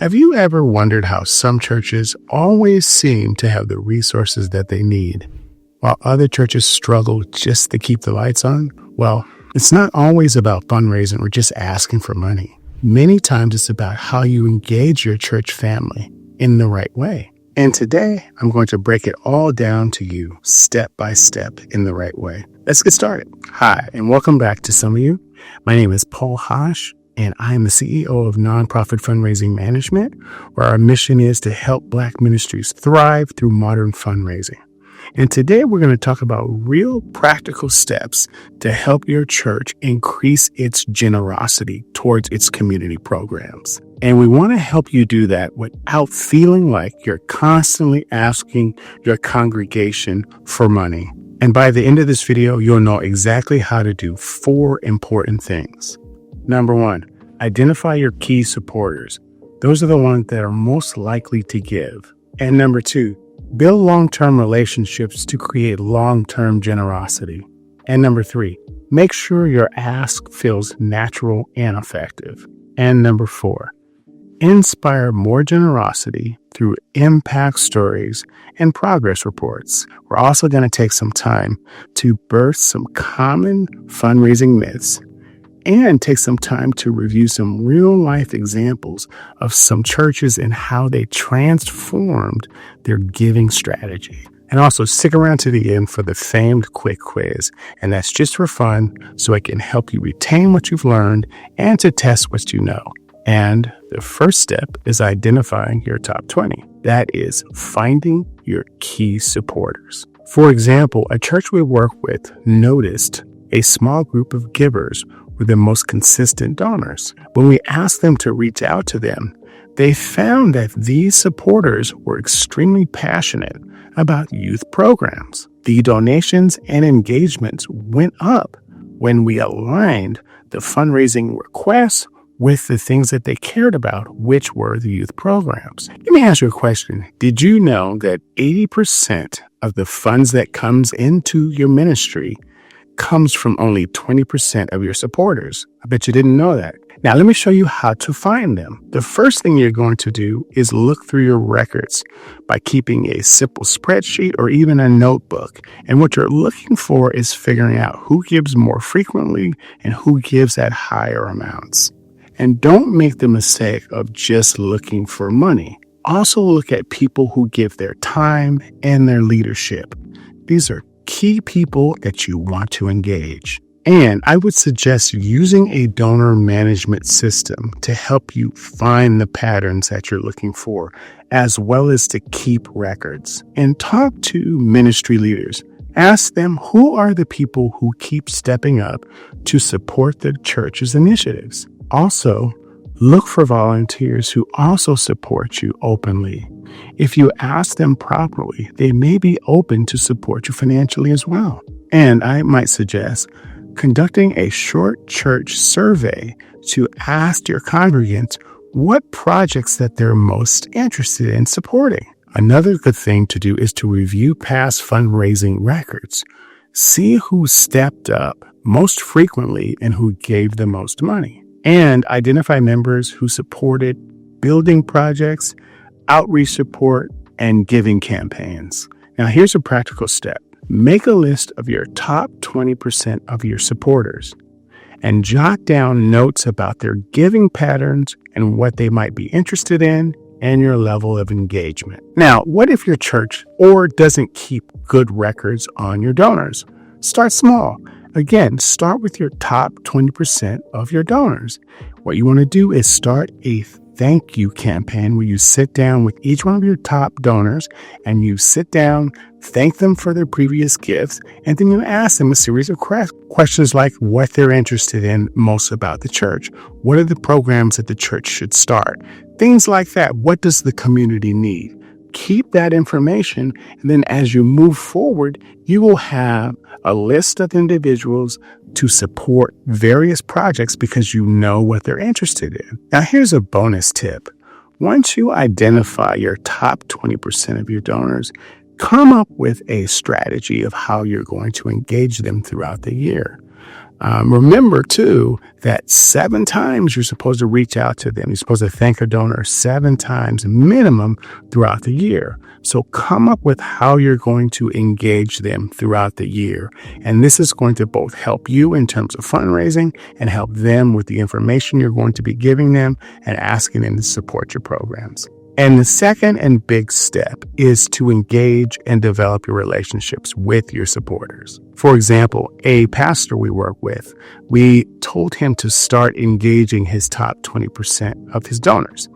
Have you ever wondered how some churches always seem to have the resources that they need, while other churches struggle just to keep the lights on? Well, it's not always about fundraising or just asking for money. Many times it's about how you engage your church family in the right way. And today, I'm going to break it all down to you step by step in the right way. Let's get started. Hi, and welcome back to some of you. My name is Paul Hosh, and I am the CEO of Nonprofit Fundraising Management, where our mission is to help Black ministries thrive through modern fundraising. And today we're going to talk about real practical steps to help your church increase its generosity towards its community programs. And we want to help you do that without feeling like you're constantly asking your congregation for money. And by the end of this video, you'll know exactly how to do 4 important things. Number 1, identify your key supporters. Those are the ones that are most likely to give. And number 2, build long-term relationships to create long-term generosity. And number 3, make sure your ask feels natural and effective. And number 4, inspire more generosity through impact stories and progress reports. We're also going to take some time to burst some common fundraising myths and take some time to review some real-life examples of some churches and how they transformed their giving strategy. And also stick around to the end for the famed quick quiz. And that's just for fun, so it can help you retain what you've learned and to test what you know. And the first step is identifying your top 20. That is finding your key supporters. For example, a church we work with noticed a small group of givers were the most consistent donors. When we asked them to reach out to them, they found that these supporters were extremely passionate about youth programs. The donations and engagements went up when we aligned the fundraising requests with the things that they cared about, which were the youth programs. Let me ask you a question. Did you know that 80% of the funds that comes into your ministry comes from only 20% of your supporters? I bet you didn't know that. Now, let me show you how to find them. The first thing you're going to do is look through your records by keeping a simple spreadsheet or even a notebook. And what you're looking for is figuring out who gives more frequently and who gives at higher amounts. And don't make the mistake of just looking for money. Also look at people who give their time and their leadership. These are key people that you want to engage. And I would suggest using a donor management system to help you find the patterns that you're looking for, as well as to keep records. And talk to ministry leaders. Ask them who are the people who keep stepping up to support the church's initiatives. Also, look for volunteers who also support you openly. If you ask them properly, they may be open to support you financially as well. And I might suggest conducting a short church survey to ask your congregants what projects that they're most interested in supporting. Another good thing to do is to review past fundraising records. See who stepped up most frequently and who gave the most money. And identify members who supported building projects, outreach support, and giving campaigns. Now, here's a practical step. Make a list of your top 20% of your supporters and jot down notes about their giving patterns and what they might be interested in and your level of engagement. Now, what if your church doesn't keep good records on your donors? Start small. Again, start with your top 20% of your donors. What you want to do is start a thank you campaign where you sit down with each one of your top donors and you sit down, thank them for their previous gifts, and then you ask them a series of questions like what they're interested in most about the church. What are the programs that the church should start? Things like that. What does the community need? Keep that information, and then as you move forward, you will have a list of individuals to support various projects because you know what they're interested in. Now, here's a bonus tip. Once you identify your top 20% of your donors, come up with a strategy of how you're going to engage them throughout the year. Remember, too, that 7 times you're supposed to reach out to them. You're supposed to thank a donor 7 times minimum throughout the year. So come up with how you're going to engage them throughout the year. And this is going to both help you in terms of fundraising and help them with the information you're going to be giving them and asking them to support your programs. And the second and big step is to engage and develop your relationships with your supporters. For example, a pastor we work with, we told him to start engaging his top 20% of his donors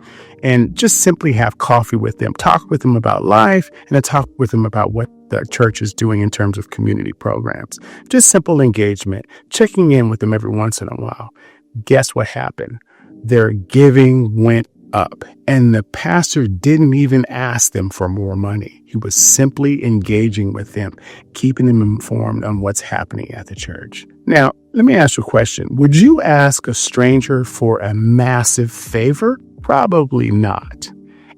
and just simply have coffee with them, talk with them about life, and talk with them about what the church is doing in terms of community programs. Just simple engagement, checking in with them every once in a while. Guess what happened? Their giving went up, and the pastor didn't even ask them for more money. He was simply engaging with them, keeping them informed on what's happening at the church. Now, let me ask you a question. Would you ask a stranger for a massive favor? Probably not.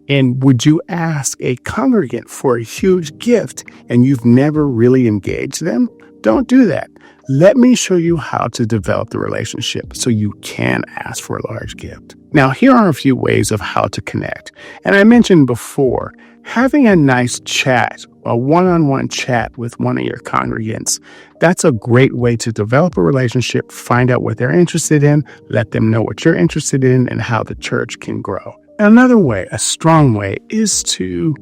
And would you ask a congregant for a huge gift and you've never really engaged them? Don't do that. Let me show you how to develop the relationship so you can ask for a large gift. Now, here are a few ways of how to connect. And I mentioned before, having a nice chat, a one-on-one chat with one of your congregants, that's a great way to develop a relationship, find out what they're interested in, let them know what you're interested in, and how the church can grow. Another way, a strong way, is to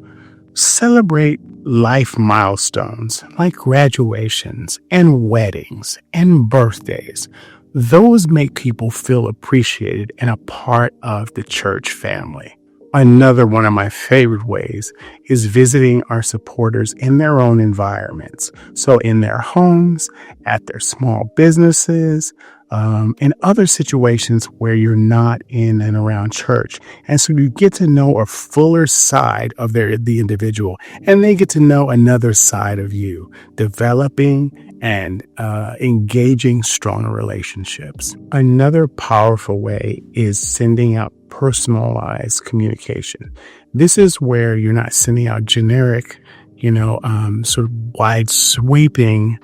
celebrate life milestones like graduations and weddings and birthdays. Those make people feel appreciated and a part of the church family. Another one of my favorite ways is visiting our supporters in their own environments. So in their homes, at their small businesses, in other situations where you're not in and around church. And so you get to know a fuller side of the individual, and they get to know another side of you, developing and engaging stronger relationships. Another powerful way is sending out personalized communication. This is where you're not sending out generic, sort of wide sweeping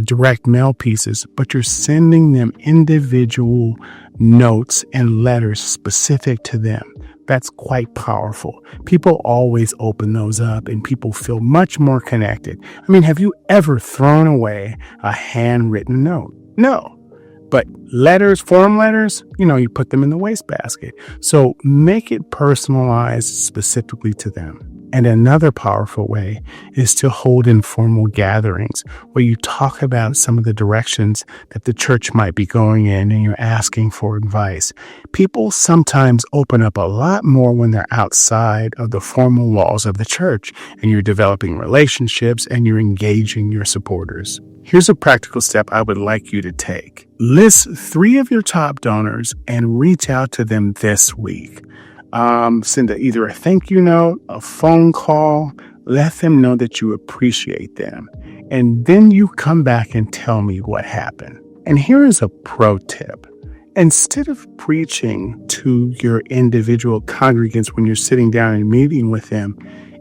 direct mail pieces, but you're sending them individual notes and letters specific to them. That's quite powerful. People always open those up and people feel much more connected. I mean, have you ever thrown away a handwritten note? No. But letters, form letters, you put them in the wastebasket. So make it personalized specifically to them. And another powerful way is to hold informal gatherings where you talk about some of the directions that the church might be going in and you're asking for advice. People sometimes open up a lot more when they're outside of the formal walls of the church and you're developing relationships and you're engaging your supporters. Here's a practical step I would like you to take. List 3 of your top donors and reach out to them this week. Send either a thank you note, a phone call, let them know that you appreciate them. And then you come back and tell me what happened. And here is a pro tip. Instead of preaching to your individual congregants when you're sitting down and meeting with them,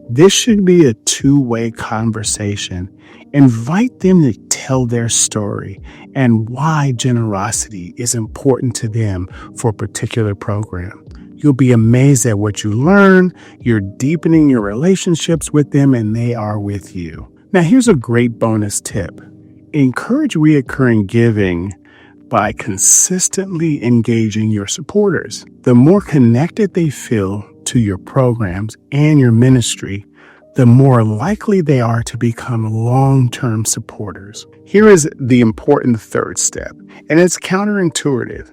this should be a 2-way conversation. Invite them to tell their story and why generosity is important to them for a particular program. You'll be amazed at what you learn. You're deepening your relationships with them and they are with you. Now, here's a great bonus tip. Encourage recurring giving by consistently engaging your supporters. The more connected they feel to your programs and your ministry, the more likely they are to become long-term supporters. Here is the important third step, and it's counterintuitive.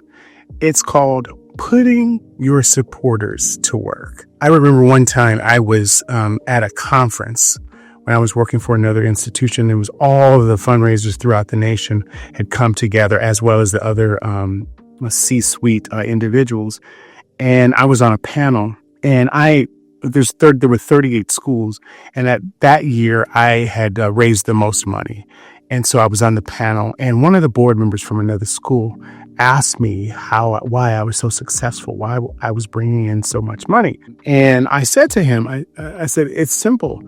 It's called putting your supporters to work. I remember one time I was at a conference when I was working for another institution. It was all of the fundraisers throughout the nation had come together, as well as the other C-suite individuals. And I was on a panel, and there were 38 schools, and at that year I had raised the most money. And so I was on the panel, and one of the board members from another school asked me why I was so successful, why I was bringing in so much money. And I said to him, I said, it's simple.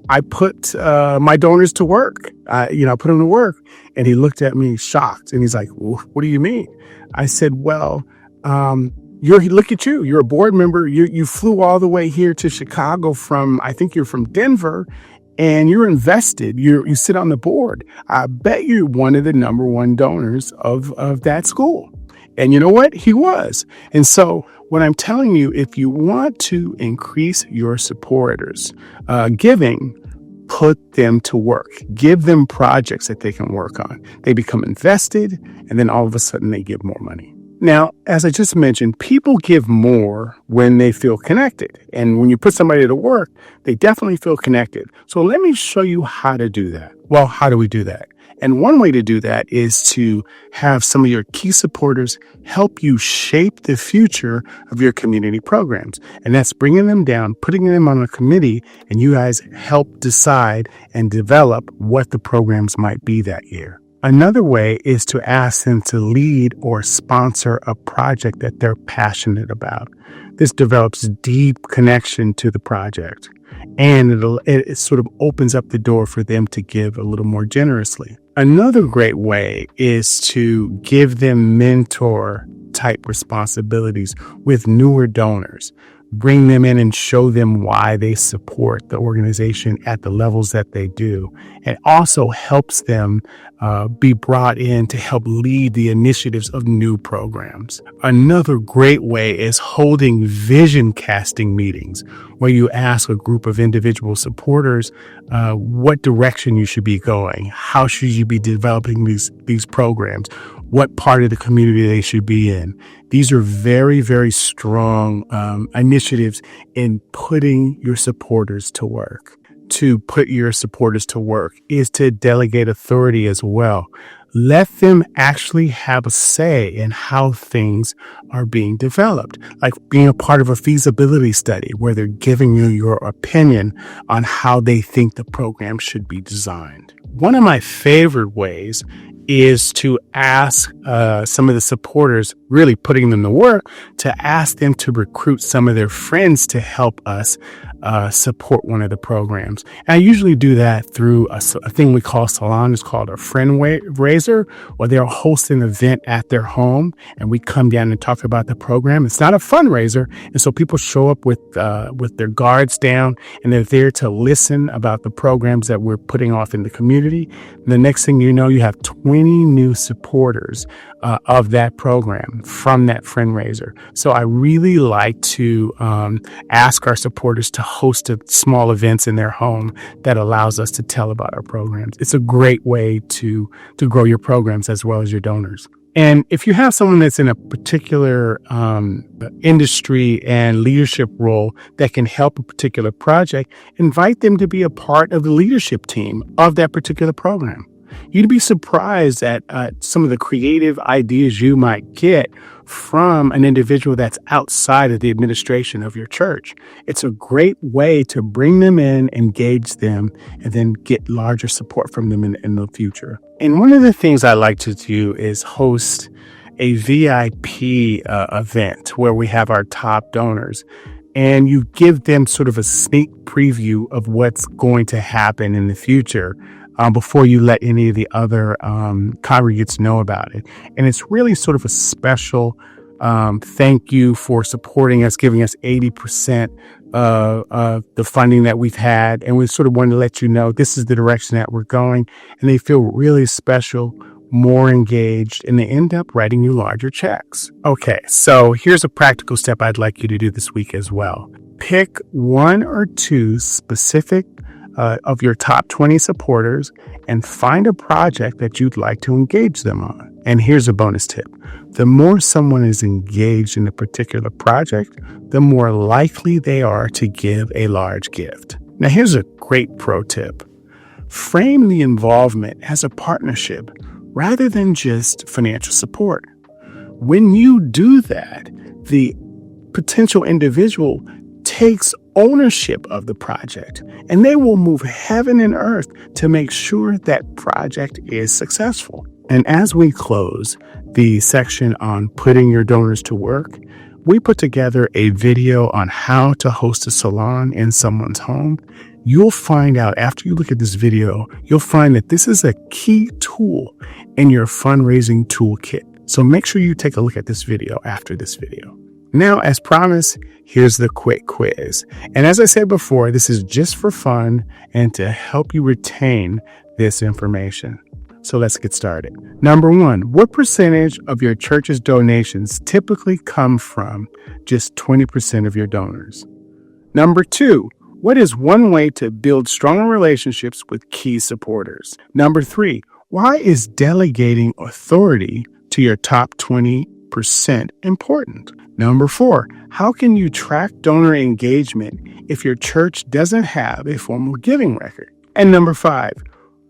I put my donors to work. I put them to work. And he looked at me shocked and he's like, what do you mean? I said, well, look at you. You're a board member. You flew all the way here to Chicago I think you're from Denver, and you're invested. You sit on the board. I bet you're one of the number one donors of that school. And you know what? He was. And so what I'm telling you, if you want to increase your supporters' giving, put them to work. Give them projects that they can work on. They become invested, and then all of a sudden they give more money. Now, as I just mentioned, people give more when they feel connected. And when you put somebody to work, they definitely feel connected. So let me show you how to do that. Well, how do we do that? And one way to do that is to have some of your key supporters help you shape the future of your community programs. And that's bringing them down, putting them on a committee, and you guys help decide and develop what the programs might be that year. Another way is to ask them to lead or sponsor a project that they're passionate about. This develops deep connection to the project, and it sort of opens up the door for them to give a little more generously. Another great way is to give them mentor type responsibilities with newer donors. Bring them in and show them why they support the organization at the levels that they do. It also helps them be brought in to help lead the initiatives of new programs. Another great way is holding vision casting meetings where you ask a group of individual supporters what direction you should be going, how should you be developing these programs, what part of the community they should be in. These are very, very strong initiatives in putting your supporters to work. To put your supporters to work is to delegate authority as well. Let them actually have a say in how things are being developed, like being a part of a feasibility study where they're giving you your opinion on how they think the program should be designed. One of my favorite ways is to ask some of the supporters, really putting them to work, to ask them to recruit some of their friends to help us support one of the programs. And I usually do that through a thing we call Salon. It's called a fundraiser, where they'll host an event at their home and we come down and talk about the program. It's not a fundraiser. And so people show up with their guards down and they're there to listen about the programs that we're putting off in the community. And the next thing you know, you have 20 new supporters of that program from that fundraiser. So I really like to ask our supporters to host small events in their home that allows us to tell about our programs. It's a great way to grow your programs as well as your donors. And if you have someone that's in a particular industry and leadership role that can help a particular project, invite them to be a part of the leadership team of that particular program. You'd be surprised at some of the creative ideas you might get from an individual that's outside of the administration of your church. It's a great way to bring them in, engage them, and then get larger support from them in the future. And one of the things I like to do is host a VIP event where we have our top donors. And you give them sort of a sneak preview of what's going to happen in the future before you let any of the other congregants know about it. And it's really sort of a special thank you for supporting us, giving us 80% of the funding that we've had. And we sort of want to let you know this is the direction that we're going. And they feel really special, more engaged, and they end up writing you larger checks. Okay, so here's a practical step I'd like you to do this week as well. Pick one or two specific of your top 20 supporters and find a project that you'd like to engage them on. And here's a bonus tip. The more someone is engaged in a particular project, the more likely they are to give a large gift. Now, here's a great pro tip. Frame the involvement as a partnership rather than just financial support. When you do that, the potential individual takes ownership of the project, and they will move heaven and earth to make sure that project is successful. And as we close the section on putting your donors to work, we put together a video on how to host a salon in someone's home. you'll find out after you look at this video, you'll find that this is a key tool in your fundraising toolkit. So make sure you take a look at this video after this video. Now, as promised, here's the quick quiz. And as I said before, this is just for fun and to help you retain this information. So let's get started. Number 1, what percentage of your church's donations typically come from just 20% of your donors? Number 2, what is one way to build stronger relationships with key supporters? Number 3, why is delegating authority to your top 20% important? Number 4, how can you track donor engagement if your church doesn't have a formal giving record? And number 5,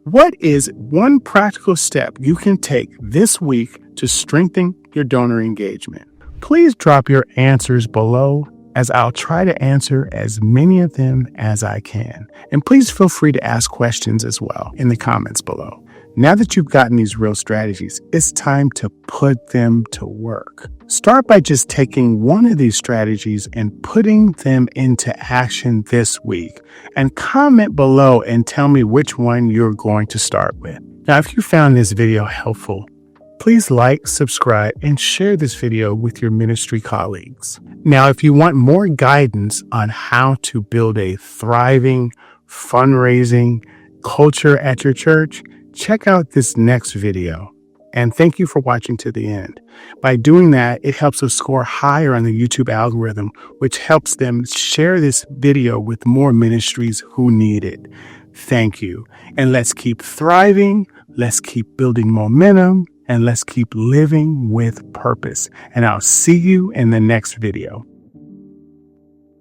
what is one practical step you can take this week to strengthen your donor engagement? Please drop your answers below, as I'll try to answer as many of them as I can. And please feel free to ask questions as well in the comments below. Now that you've gotten these real strategies, it's time to put them to work. Start by just taking one of these strategies and putting them into action this week. And comment below and tell me which one you're going to start with. Now, if you found this video helpful, please like, subscribe, and share this video with your ministry colleagues. Now, if you want more guidance on how to build a thriving fundraising culture at your church, check out this next video. And thank you for watching to the end. By doing that, it helps us score higher on the YouTube algorithm, which helps them share this video with more ministries who need it. Thank you. And let's keep thriving. Let's keep building momentum. And let's keep living with purpose. And I'll see you in the next video.